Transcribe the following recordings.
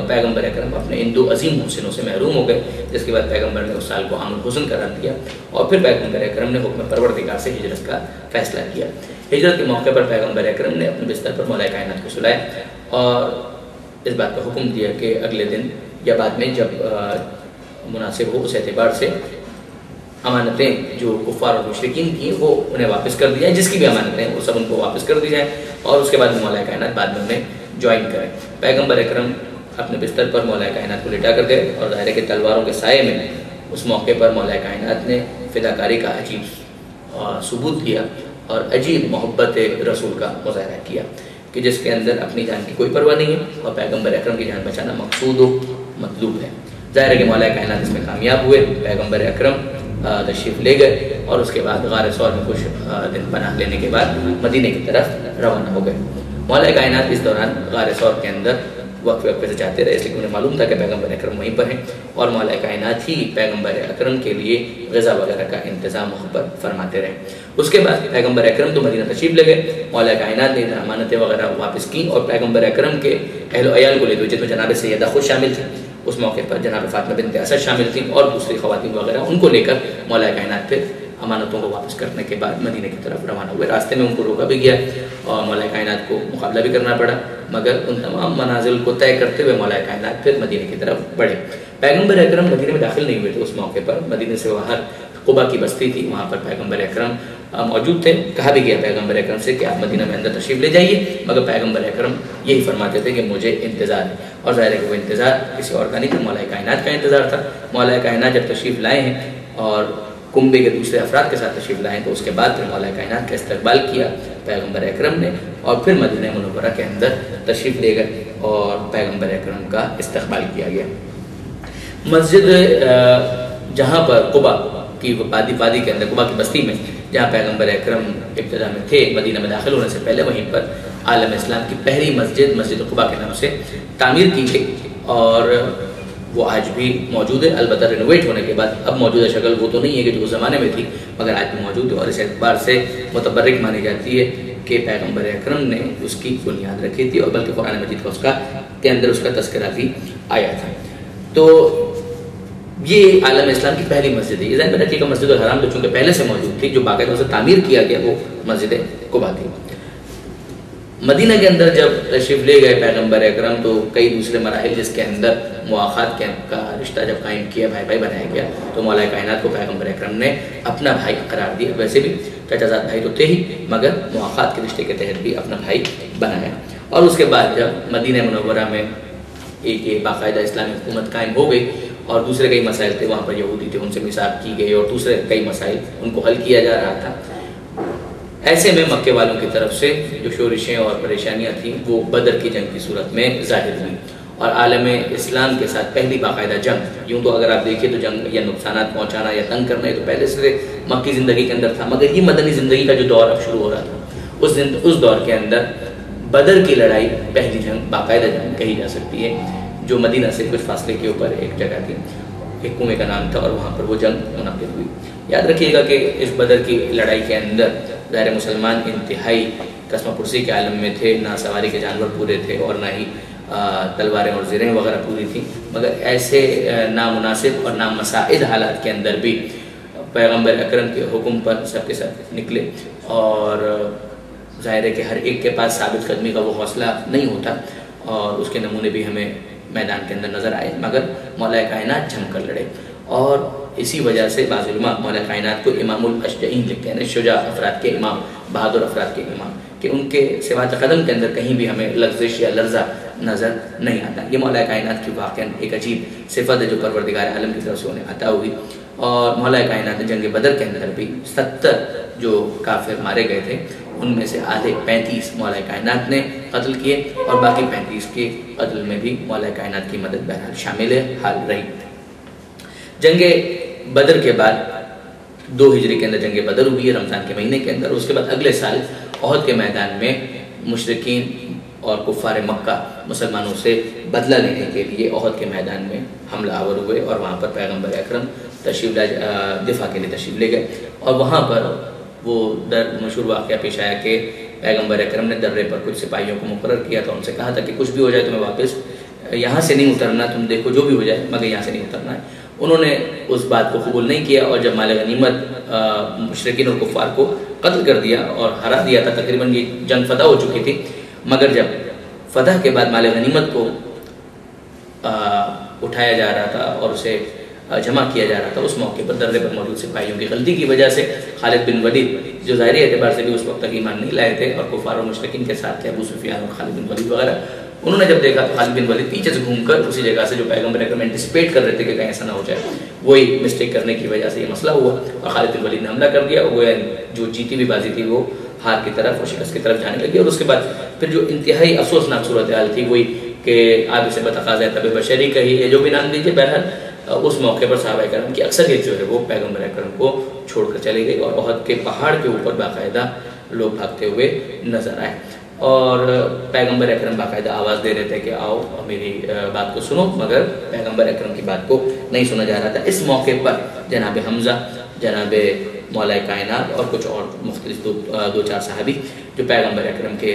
پیغمبر اکرم اپنے ان 2 عظیم محسنوں سے محروم ہو گئے، جس کے بعد پیغمبر نے اس سال کو عام الحزن قرار دیا اور پھر پیغمبر اکرم نے حکم پروردگار سے ہجرت کا فیصلہ کیا۔ ہجرت کے موقع پر پیغمبر اکرم نے اپنے بستر پر مولا کائنات کو سلایا اور اس بات کا حکم دیا کہ اگلے دن یا بعد میں جب مناسب ہو اس اعتبار سے امانتیں جو کفار اور مشرکین کی وہ انہیں واپس کر دی جائیں، جس کی بھی امانتیں وہ سب ان کو واپس کر دی جائیں اور اس کے بعد مولا کائنات بعد میں انہیں جوائن کریں۔ پیغمبر اکرم اپنے بستر پر مولا کائنات کو لٹا کر گئے اور ظاہر ہے کہ تلواروں کے سائے میں اس موقع پر مولا کائنات نے فداکاری کا عجیب ثبوت دیا اور عجیب محبت رسول کا مظاہرہ کیا کہ جس کے اندر اپنی جان کی کوئی پرواہ نہیں ہے اور پیغمبر اکرم کی جان بچانا مقصود و مطلوب ہے۔ ظاہر ہے کہ مولا کائنات اس میں کامیاب ہوئے، پیغمبر اکرم تشریف لے گئے اور اس کے بعد غار ثور میں کچھ دن پناہ لینے کے بعد مدینے کی طرف روانہ ہو گئے۔ مولا کائنات اس دوران غار ثور کے اندر وقفے سے جاتے رہے، اس لیے انہیں معلوم تھا کہ پیغمبر اکرم وہیں پر ہیں اور مولا کائنات ہی پیغمبر اکرم کے لیے غذا وغیرہ کا انتظام وہاں پر فرماتے رہے۔ اس کے بعد پیغمبر اکرم تو مدینہ تشریف لے گئے، مولا کائنات نے امانتیں وغیرہ واپس کی اور پیغمبر اکرم کے اہل و عیال کو لے گئے، جن میں جناب سیدہ خود شامل تھی، اس موقع پر جناب فاطمہ بنت اسد شامل تھیں اور دوسری خواتین وغیرہ، ان کو لے کر مولا کائنات پھر امانتوں کو واپس کرنے کے بعد مدینے کی طرف روانہ ہوئے۔ راستے میں ان کو روکا بھی گیا اور مولا کائنات کو مقابلہ بھی کرنا پڑا، مگر ان تمام منازل کو طے کرتے ہوئے مولا کائنات پھر مدینے کی طرف بڑھے۔ پیغمبر اکرم مدینے میں داخل نہیں ہوئے تھے اس موقع پر، مدینے سے باہر قبا کی بستی تھی، وہاں پر پیغمبر اکرم موجود تھے۔ کہا بھی گیا پیغمبر اکرم سے کہ آپ مدینہ میں اندر تشریف لے جائیے، مگر پیغمبر اکرم یہی فرماتے تھے کہ مجھے انتظار ہے، اور ظاہر ہے کہ وہ انتظار کسی اور کا نہیں تھا، مولا کائنات کا انتظار تھا۔ مولا کائنات جب تشریف لائے ہیں اور کنبے کے دوسرے افراد کے ساتھ تشریف لائے تو اس کے بعد پھر مولا کائنات کا استقبال کیا پیغمبر اکرم نے اور پھر مدینہ منورہ کے اندر تشریف لے گئے اور پیغمبر اکرم کا استقبال کیا گیا۔ مسجد جہاں پر قبا کی وادی کے اندر، قبا کی بستی میں جہاں پیغمبر اکرم ابتدا میں تھے مدینہ میں داخل ہونے سے پہلے، وہیں پر عالم اسلام کی پہلی مسجد مسجد قبا کے نام سے تعمیر کی گئی اور وہ آج بھی موجود ہے، البتہ رینوویٹ ہونے کے بعد اب موجودہ شکل وہ تو نہیں ہے کہ جو اس زمانے میں تھی، مگر آج بھی موجود ہے اور اس اعتبار سے متبرک مانی جاتی ہے کہ پیغمبر اکرم نے اس کی بنیاد رکھی تھی اور بلکہ قرآن مجید کے اندر اس کا تذکرہ بھی آیا تھا۔ تو یہ عالم اسلام کی پہلی مسجد ہے۔ یہ ذہن میں رکھیے کہ مسجد الحرام تو چونکہ پہلے سے موجود تھی، جو باقاعدہ اسے تعمیر کیا گیا وہ مسجد قبا تھی۔ مدینہ کے اندر جب تشریف لے گئے پیغمبر اکرم تو کئی دوسرے مراحل جس کے اندر مواخات کا رشتہ جب قائم کیا، بھائی بھائی بنایا گیا، تو مولا کائنات کو پیغمبر اکرم نے اپنا بھائی قرار دیا۔ ویسے بھی چچا زاد بھائی تو تھے ہی، مگر مواخات کے رشتے کے تحت بھی اپنا بھائی بنایا۔ اور اس کے بعد جب مدینہ منورہ میں ایک باقاعدہ اسلامی حکومت قائم ہو گئی اور دوسرے کئی مسائل تھے، وہاں پر یہودی تھے، ان سے میثاق کی گئی اور دوسرے کئی مسائل ان کو حل کیا جا رہا تھا۔ ایسے میں مکے والوں کی طرف سے جو شورشیں اور پریشانیاں تھیں وہ بدر کی جنگ کی صورت میں ظاہر ہوئی اور عالم اسلام کے ساتھ پہلی باقاعدہ جنگ، یوں تو اگر آپ دیکھیں تو جنگ یا نقصانات پہنچانا یا تنگ کرنا تو پہلے سے مکی زندگی کے اندر تھا، مگر یہ مدنی زندگی کا جو دور اب شروع ہو رہا تھا اس دور کے اندر بدر کی لڑائی پہلی جنگ باقاعدہ جنگ کہی جا سکتی ہے، جو مدینہ سے کچھ فاصلے کے اوپر ایک جگہ تھی، ایک کنویں کا نام تھا اور وہاں پر وہ جنگ منعقد ہوئی۔ یاد رکھیے گا کہ اس بدر کی لڑائی کے اندر ظاہر مسلمان انتہائی قسم پرسی کے عالم میں تھے، نہ سواری کے جانور پورے تھے اور نہ ہی تلواریں اور زرہیں وغیرہ پوری تھیں، مگر ایسے نامناسب اور نامساعد حالات کے اندر بھی پیغمبر اکرم کے حکم پر سب کے ساتھ نکلے اور ظاہر ہے کہ ہر ایک کے پاس ثابت قدمی کا وہ حوصلہ نہیں ہوتا اور اس کے نمونے بھی ہمیں میدان کے اندر نظر آئے، مگر مولا کائنات جم کر لڑے اور اسی وجہ سے بعض علماء مولا کائنات کو امام الاشجعین لکھتے ہیں، شجاع افراد کے امام، بہادر افراد کے امام، کہ ان کے سوات قدم کے اندر کہیں بھی ہمیں لغزش یا لرزہ نظر نہیں آتا۔ یہ مولا کائنات کی واقعاً ایک عجیب صفت ہے جو پروردگار عالم کی طرف سے انہیں عطا ہوئی اور مولا کائنات جنگ بدر کے اندر بھی 70 جو کافر مارے گئے تھے ان میں سے آدھے 35 مولا کائنات نے قتل کیے اور باقی 35 کے قتل میں بھی مولا کائنات کی مدد بہرحال شامل حال رہی۔ جنگ بدر کے بعد 2 ہجری کے اندر جنگ بدر ہوئی ہے رمضان کے مہینے کے اندر، اس کے بعد اگلے سال احد کے میدان میں مشرکین اور کفار مکہ مسلمانوں سے بدلہ لینے کے لیے احد کے میدان میں حملہ آور ہوئے اور وہاں پر پیغمبر اکرم دفاع کے لیے تشریف لے گئے اور وہاں پر وہ مشہور واقعہ پیش آیا کہ پیغمبر اکرم نے درے پر کچھ سپاہیوں کو مقرر کیا تھا، ان سے کہا تھا کہ کچھ بھی ہو جائے تو میں واپس یہاں سے نہیں اترنا، تم دیکھو جو بھی ہو جائے مگر یہاں سے نہیں اترنا ہے۔ انہوں نے اس بات کو قبول نہیں کیا اور جب مال غنیمت مشرکین اور کفار کو قتل کر دیا اور ہرا دیا تھا، تقریباً یہ جنگ فتح ہو چکی تھی، مگر جب فتح کے بعد مال غنیمت کو اٹھایا جا رہا تھا اور اسے جمع کیا جا رہا تھا، اس موقع پر درے پر موجود سپاہیوں کی غلطی کی وجہ سے خالد بن ولید جو ظاہری اعتبار سے بھی اس وقت تک ایمان نہیں لائے تھے اور کفار و مشرکین کے ساتھ تھے، ابو سفیان اور خالد بن ولید وغیرہ، انہوں نے جب دیکھا تو خالد بن ولید پیچھے سے گھوم کر اسی جگہ سے جو پیغمبر اکرم انٹیسپیٹ کر رہے تھے کہ کہیں ایسا نہ ہو جائے، وہی مسٹیک کرنے کی وجہ سے یہ مسئلہ ہوا اور خالد بن ولید نے حملہ کر دیا، وہ جو جیتی بھی بازی تھی وہ ہار کی طرف اور شکست کی طرف جانے لگی۔ اور اس کے بعد پھر جو انتہائی افسوسناک صورتحال تھی وہی کہ آپ اسے بتقاضۂ طب بشری کہیے جو بھی نام دیجیے، بہرحال اس موقع پر صحابہ کرام کی اکثریت جو ہے وہ پیغمبر اکرم کو چھوڑ کر چلی گئی اور احد کے پہاڑ کے اوپر باقاعدہ لوگ بھاگتے ہوئے نظر آئے اور پیغمبر اکرم باقاعدہ آواز دے رہے تھے کہ آؤ میری بات کو سنو، مگر پیغمبر اکرم کی بات کو نہیں سنا جا رہا تھا۔ اس موقع پر جناب حمزہ، جناب مولا کائنات اور کچھ اور مختلف دو چار صحابی جو پیغمبر اکرم کے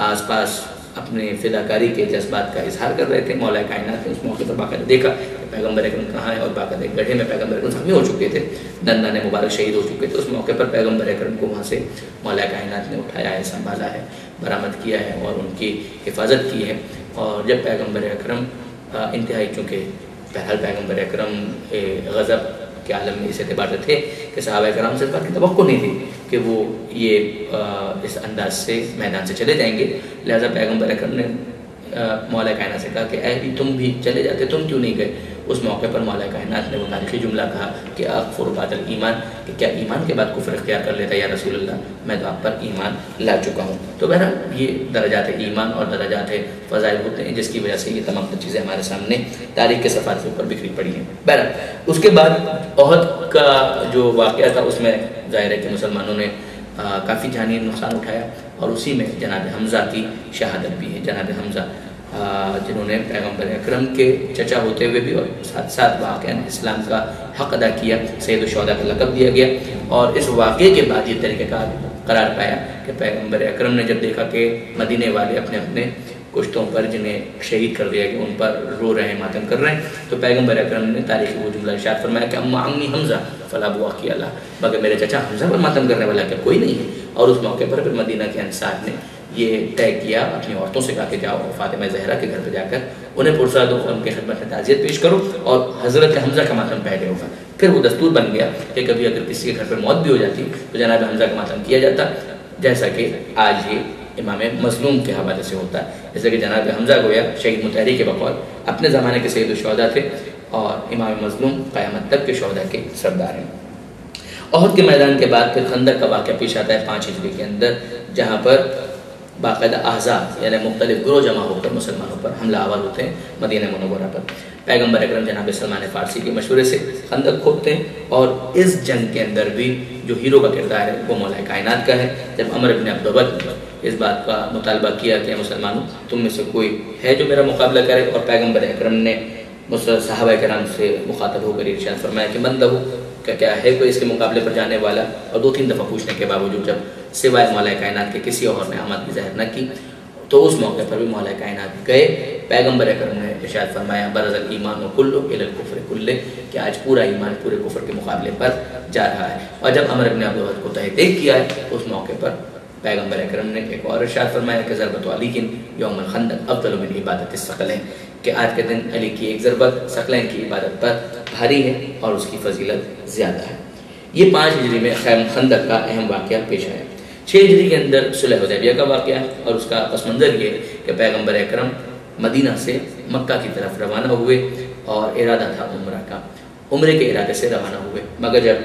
آس پاس اپنے فداکاری کے جذبات کا اظہار کر رہے تھے، مولا کائنات نے اس موقع پر باقاعدہ دیکھا کہ پیغمبر اکرم کہاں ہے اور باقاعدہ ایک گڑھے میں پیغمبر اکرم زخمی ہو چکے تھے، ننانے مبارک شہید ہو چکے تھے۔ اس موقع پر پیغمبر اکرم کو وہاں سے مولا کائنات نے اٹھایا ہے، سنبھالا ہے، برآمد کیا ہے اور ان کی حفاظت کی ہے۔ اور جب پیغمبر اکرم انتہائی، چونکہ بہرحال پیغمبر اکرم غضب کے عالم میں اس اعتبار سے تھے کہ صحابہ کرام سے اس بات کی توقع نہیں تھی کہ وہ یہ اس انداز سے میدان سے چلے جائیں گے، لہذا پیغمبر اکرم نے مولا کائنات سے کہا کہ اے بھی تم بھی چلے جاتے، تم کیوں نہیں گئے؟ اس موقع پر مولا کائنات نے وہ تاریخی جملہ کہا کہ اکفر بعد الایمان، کہ کیا ایمان کے بعد کفر اختیار کر لیتا یا رسول اللہ، میں تو آپ پر ایمان لا چکا ہوں۔ تو بہرحال یہ درجات ایمان اور درجات فضائل ہوتے ہیں جس کی وجہ سے یہ تمام چیزیں ہمارے سامنے تاریخ کے صفحات کے اوپر بکھری پڑی ہیں۔ بہرحال اس کے بعد احد کا جو واقعہ تھا اس میں ظاہر ہے کہ مسلمانوں نے کافی جانی نقصان اٹھایا اور اسی میں جناب حمزہ کی شہادت بھی ہے۔ جناب حمزہ جنہوں نے پیغمبر اکرم کے چچا ہوتے ہوئے بھی اور ساتھ ساتھ واقعاً اسلام کا حق ادا کیا، سید الشہداء کا لقب دیا گیا اور اس واقعے کے بعد یہ طریقہ کار قرار پایا کہ پیغمبر اکرم نے جب دیکھا کہ مدینے والے اپنے اپنے کشتوں پر جنہیں شہید کر دیا کہ ان پر رو رہے ہیں، ماتم کر رہے ہیں، تو پیغمبر اکرم نے تاریخی وہ جملہ ارشاد فرمایا کہ اما عمی حمزہ فلا بواقی اللہ، مگر میرے چچا حمزہ پر ماتم کرنے والا کیا کوئی نہیں ہے؟ اور اس موقع پر پھر مدینہ کے انصار نے یہ طے کیا، اپنی عورتوں سے کہا کہ جاؤ فاطمہ زہرا کے گھر پہ جا کر انہیں پرسا دو اور ان کے خدمت میں تعزیت پیش کرو اور حضرت حمزہ کا ماتم پہلے ہوگا۔ پھر وہ دستور بن گیا کہ کبھی اگر کسی کے گھر پہ موت بھی ہو جاتی تو جناب حمزہ کا ماتم کیا جاتا، جیسا کہ آج یہ امام مظلوم کے حوالے سے ہوتا ہے۔ جیسے کہ جناب حمزہ گویا شہید متحری کے بقول اپنے زمانے کے سید الشہداء تھے اور امام مظلوم قیامت تک کے شہداء کے سردار ہیں۔ احد کے میدان کے بعد پھر خندق کا واقعہ پیش آتا ہے 5 ہجری کے اندر، جہاں پر باقاعدہ احزاب یعنی مختلف گروہ جمع ہو کر مسلمانوں پر حملہ آور ہوتے ہیں مدینہ منورہ پر۔ پیغمبر اکرم جناب سلمان فارسی کے مشورے سے خندق کھودتے ہیں اور اس جنگ کے اندر بھی جو ہیرو کا کردار ہے وہ مولا کائنات کا ہے۔ جب عمر بن عبدالعزیز نے اس بات کا مطالبہ کیا کہ مسلمانوں تم میں سے کوئی ہے جو میرا مقابلہ کرے، اور پیغمبر اکرم نے صحابہ کرام سے مخاطب ہو کر ارشاد فرمایا کہ من لہو، کیا ہے کوئی اس کے مقابلے پر جانے والا؟ اور 2-3 دفعہ پوچھنے کے باوجود جب سوائے مولا کائنات کے کسی اور نے آمد ظاہر نہ کی تو اس موقع پر بھی مولا کائنات گئے۔ پیغمبر اکرم نے ارشاد فرمایا برز الایمان و کلو الی الکفر کلہ، کہ آج پورا ایمان پورے کفر کے مقابلے پر جا رہا ہے۔ اور جب عمر بن عبدالعزیز کو تحقیق کیا ہے اس موقع پر پیغمبر اکرم نے ایک اور ارشاد فرمایا کہ ضربۃ علی یوم الخندق افضل من عبادت الثقلین، کہ آج کے دن علی کی ایک ضربت ثقلین کی عبادت پر بھاری ہے اور اس کی فضیلت زیادہ ہے۔ یہ 5 ہجری میں خندق کا اہم واقعہ پیش آیا۔ 6 ہجری کے اندر صلح حدیبیہ کا واقعہ ہے اور اس کا پس منظر یہ کہ پیغمبر اکرم مدینہ سے مکہ کی طرف روانہ ہوئے اور ارادہ تھا عمرہ کا، عمرے کے ارادے سے روانہ ہوئے، مگر جب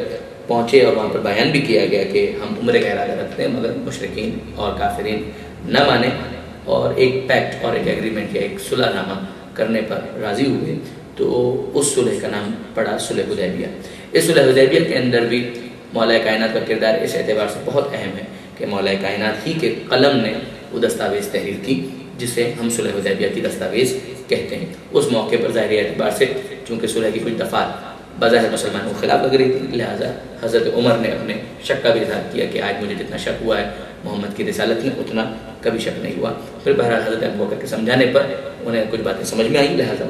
پہنچے اور وہاں پر بیان بھی کیا گیا کہ ہم عمرے کا ارادہ رکھتے ہیں مگر مشرکین اور کافرین نہ مانے اور ایک پیکٹ اور ایک ایگریمنٹ یا ایک صلح نامہ کرنے پر راضی ہوئے، تو اس صلح کا نام پڑا صلح حدیبیہ۔ اس صلح حدیبیہ کے اندر بھی مولا کائنات کا کردار اس اعتبار سے بہت اہم ہے کہ مولا کائنات ہی کے قلم نے وہ دستاویز تحریر کی جسے ہم صلح حدیبیہ کی دستاویز کہتے ہیں۔ اس موقع پر ظاہری اعتبار سے چونکہ صلح کی کچھ دفعات بظاہر مسلمانوں کے خلاف لگ رہی تھی، لہٰذا حضرت عمر نے اپنے شک کا بھی اظہار کیا کہ آج مجھے جتنا شک ہوا ہے محمد کی رسالت میں اتنا کبھی شک نہیں ہوا۔ پھر بہرحال حضرت ابوبکر کے سمجھانے پر انہیں کچھ باتیں سمجھ میں آئیں، لہٰذا